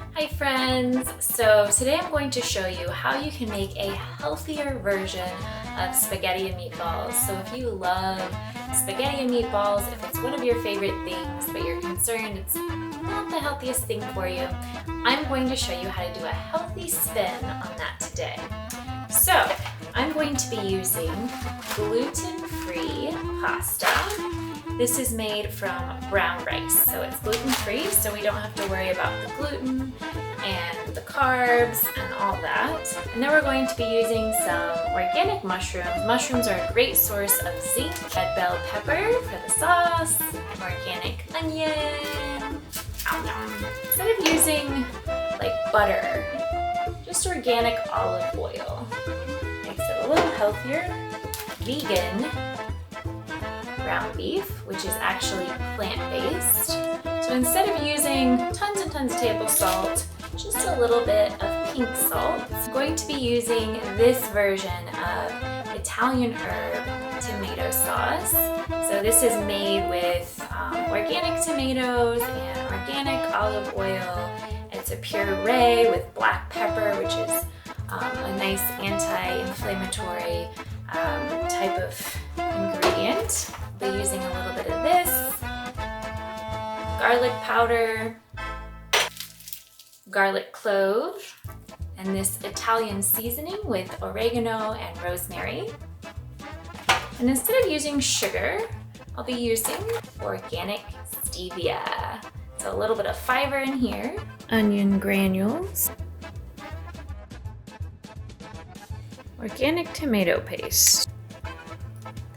Hi friends! So today I'm going to show you how you can make a healthier version of spaghetti and meatballs. So if you love spaghetti and meatballs, if it's one of your favorite things but you're concerned it's not the healthiest thing for you, I'm going to show you how to do a healthy spin on that today. So I'm going to be using gluten-free pasta. This is made from brown rice, so it's gluten-free, so we don't have to worry about the gluten and the carbs and all that. And then we're going to be using some organic mushrooms. Mushrooms are a great source of zinc, red bell pepper for the sauce, organic onion. Instead of using like butter, just organic olive oil. Makes it a little healthier. Vegan ground beef, which is actually plant-based. So instead of using tons and tons of table salt, just a little bit of pink salt. I'm going to be using this version of Italian herb tomato sauce. So this is made with organic tomatoes and organic olive oil. It's a puree with black pepper, which is a nice anti-inflammatory type of ingredient. I'll be using a little bit of this, garlic powder, garlic clove, and this Italian seasoning with oregano and rosemary. And instead of using sugar, I'll be using organic stevia. So a little bit of fiber in here, onion granules, organic tomato paste.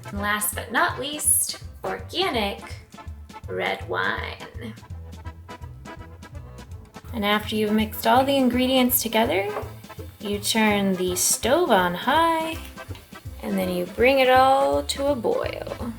And last but not least, organic red wine. And after you've mixed all the ingredients together, you turn the stove on high and then you bring it all to a boil.